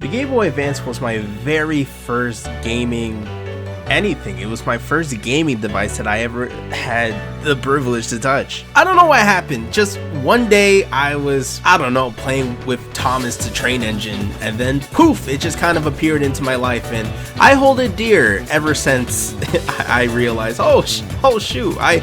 The Game Boy Advance was my very first gaming anything. It was my first gaming device that I ever had the privilege to touch. I don't know what happened. Just one day I was, I don't know, playing with Thomas the Train Engine, and then poof, it just kind of appeared into my life, and I hold it dear ever since I realized, oh shoot, I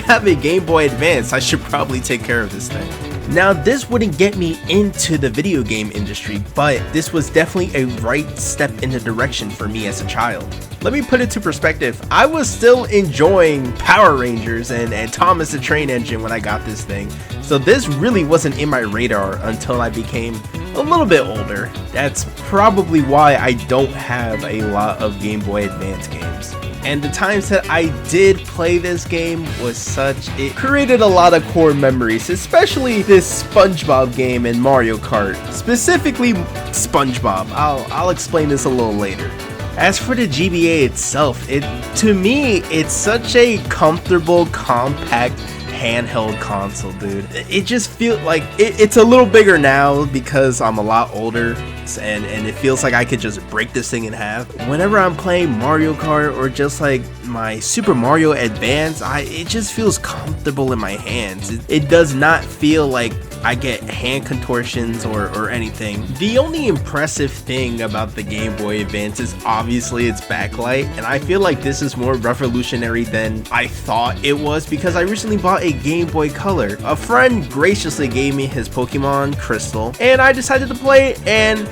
have a Game Boy Advance. I should probably take care of this thing. Now, this wouldn't get me into the video game industry, but this was definitely a right step in the direction for me as a child. Let me put it to perspective. I was still enjoying Power Rangers and Thomas the Train Engine when I got this thing, so this really wasn't in my radar until I became a little bit older. That's probably why I don't have a lot of Game Boy Advance games. And the times that I did play this game was it created a lot of core memories, especially this SpongeBob game and Mario Kart. Specifically SpongeBob. I'll explain this a little later. As for the GBA itself, to me, it's such a comfortable, compact handheld console, dude. It just feels like it's a little bigger now because I'm a lot older, and it feels like I could just break this thing in half. Whenever I'm playing Mario Kart or just like my Super Mario Advance, it just feels comfortable in my hands. It does not feel like I get hand contortions or anything. The only impressive thing about the Game Boy Advance is obviously its backlight, and I feel like this is more revolutionary than I thought it was because I recently bought a Game Boy Color. A friend graciously gave me his Pokemon Crystal, and I decided to play it, and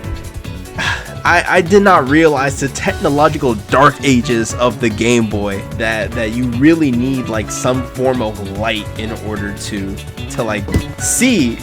I did not realize the technological dark ages of the Game Boy, that you really need like some form of light in order to like see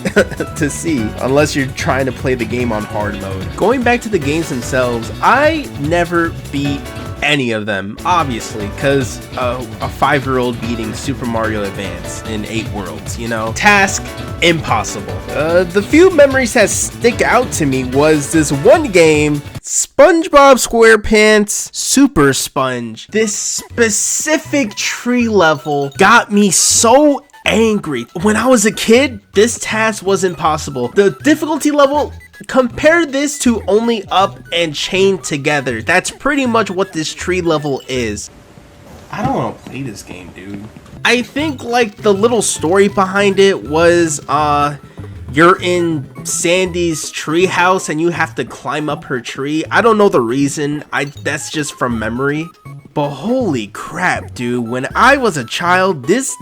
to see, unless you're trying to play the game on hard mode. Going back to the games themselves, I never beat any of them, obviously, because a 5-year-old beating Super Mario Advance in 8 worlds, you know? Task impossible. The few memories that stick out to me was this one game, SpongeBob SquarePants Super Sponge. This specific tree level got me so angry. When I was a kid, this task was impossible. The difficulty level, compare this to Only Up and Chained Together. That's pretty much what this tree level is. I don't want to play this game, dude. I think like the little story behind it was you're in Sandy's tree house and you have to climb up her tree. I don't know the reason. That's just from memory. But holy crap, dude, when I was a child, this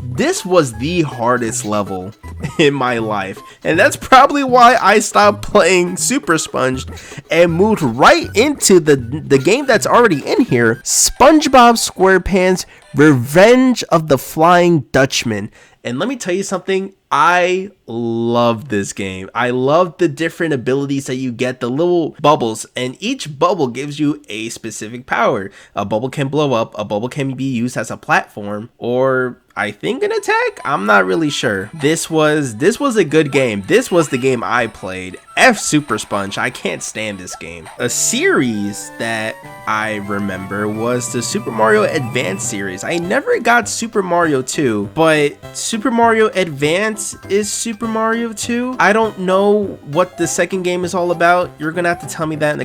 was the hardest level in my life. And that's probably why I stopped playing Super Sponge and moved right into the game that's already in here, SpongeBob SquarePants Revenge of the Flying Dutchman. And let me tell you something, I love this game. I love the different abilities that you get, the little bubbles, and each bubble gives you a specific power. A bubble can blow up, a bubble can be used as a platform, or I think an attack? I'm not really sure. This was a good game. This was the game I played. F Super Sponge, I can't stand this game. A series that I remember was the Super Mario Advance series. I never got Super Mario 2, but Super Mario Advance is Super Mario 2. I don't know what the second game is all about. You're gonna have to tell me that in the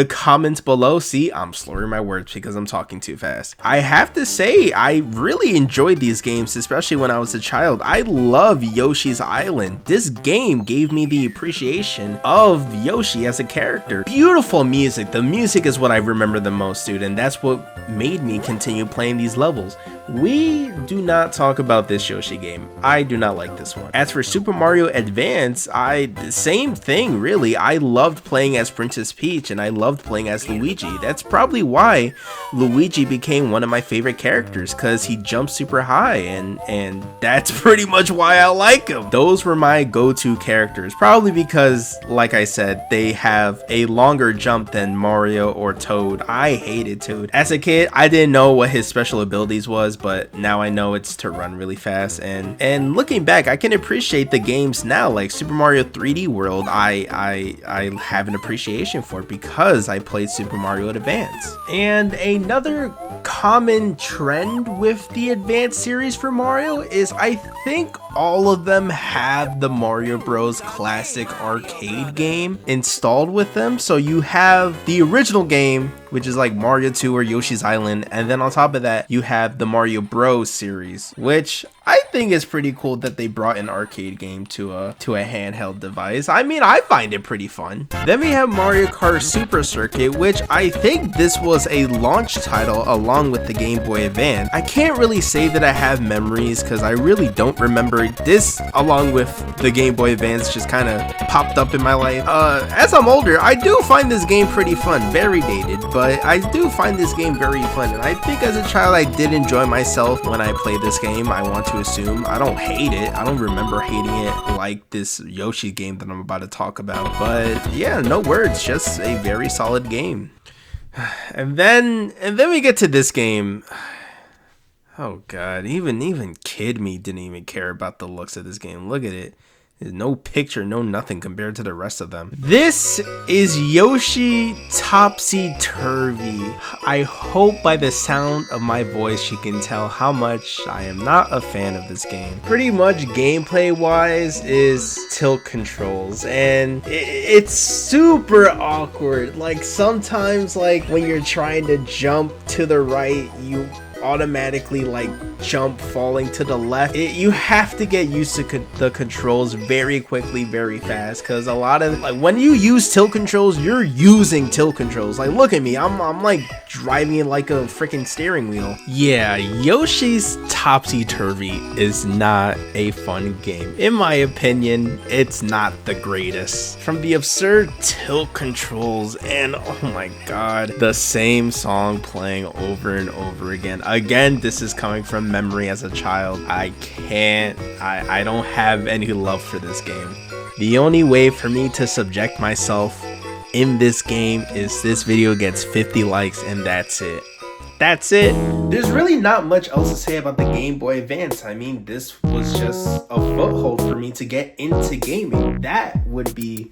comments below. See, I'm slurring my words because I'm talking too fast. I have to say, I really enjoyed these games, especially when I was a child. I love Yoshi's Island. This game gave me the appreciation of Yoshi as a character. Beautiful music. The music is what I remember the most, dude, and that's what made me continue playing these levels. We do not talk about this Yoshi game. I do not like this one. As for Super Mario Advance, the same thing really. I loved playing as Princess Peach and I loved playing as Luigi. That's probably why Luigi became one of my favorite characters, because he jumps super high, and that's pretty much why I like him. Those were my go-to characters, probably because, like I said, they have a longer jump than Mario or Toad. I hated Toad. As a kid, I didn't know what his special abilities was, but now I know it's to run really fast, and looking back, I can appreciate the games now, like Super Mario 3D World. I have an appreciation for it because I played Super Mario Advance. And another common trend with the Advance series for Mario is I think all of them have the Mario Bros. Classic arcade game installed with them. So you have the original game, which is like Mario 2 or Yoshi's Island, and then on top of that, you have the Mario Bros. Series, which I think is pretty cool that they brought an arcade game to a handheld device. I mean, I find it pretty fun. Then we have Mario Kart Super Circuit, which I think this was a launch title along with the Game Boy Advance. I can't really say that I have memories because I really don't remember this, along with the Game Boy Advance, just kind of popped up in my life. As I'm older, I do find this game pretty fun, very dated, but I do find this game very fun, and I think as a child I did enjoy myself when I played this game. I want to assume. I don't hate it. I don't remember hating it like this Yoshi game that I'm about to talk about, but yeah, no words, just a very solid game. And then we get to this game. Oh god, even kid me didn't even care about the looks of this game. Look at it. There's no picture, no nothing compared to the rest of them. This is Yoshi Topsy-Turvy. I hope by the sound of my voice you can tell how much I am not a fan of this game. Pretty much gameplay wise is tilt controls, and it's super awkward. Like sometimes, like when you're trying to jump to the right, you automatically like jump falling to the left. You have to get used to the controls very quickly, very fast, because a lot of like when you use tilt controls, you're using tilt controls. Like look at me, I'm like driving it like a freaking steering wheel. Yeah, Yoshi's Topsy-Turvy is not a fun game. In my opinion, it's not the greatest. From the absurd tilt controls and oh my god, the same song playing over and over again. Again, this is coming from memory as a child. I don't have any love for this game. The only way for me to subject myself in this game is this video gets 50 likes and that's it. That's it. There's really not much else to say about the Game Boy Advance. I mean, this was just a foothold for me to get into gaming. That would be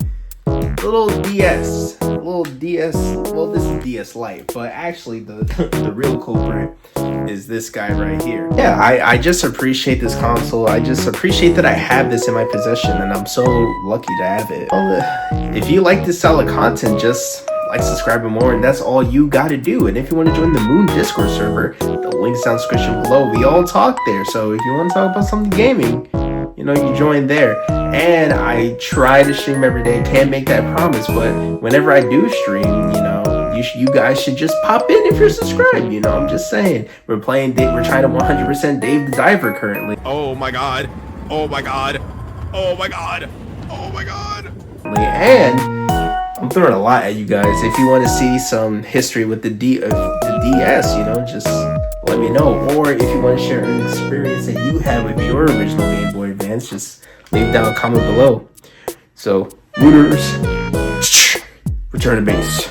little DS, well, this is DS Lite, but actually the real culprit is this guy right here. Yeah, I just appreciate this console. I just appreciate that I have this in my possession, and I'm so lucky to have it. If you like this style of content, just like, subscribe, and more, and that's all you gotta do. And if you want to join the Moon Discord server, the link's down in the description below. We all talk there, so if you want to talk about something gaming, you know, you join there. And I try to stream every day. Can't make that promise, but whenever I do stream, you know, you guys should just pop in if you're subscribed. You know, I'm just saying. We're trying to 100% Dave the Diver currently. Oh my god. Oh my god. Oh my god. Oh my god. And I'm throwing a lot at you guys. If you want to see some history with the DS, you know, just let me know. Or if you want to share an experience that you had with your original Game Boy Advance, just leave down a comment below. So, Mooners, return to base.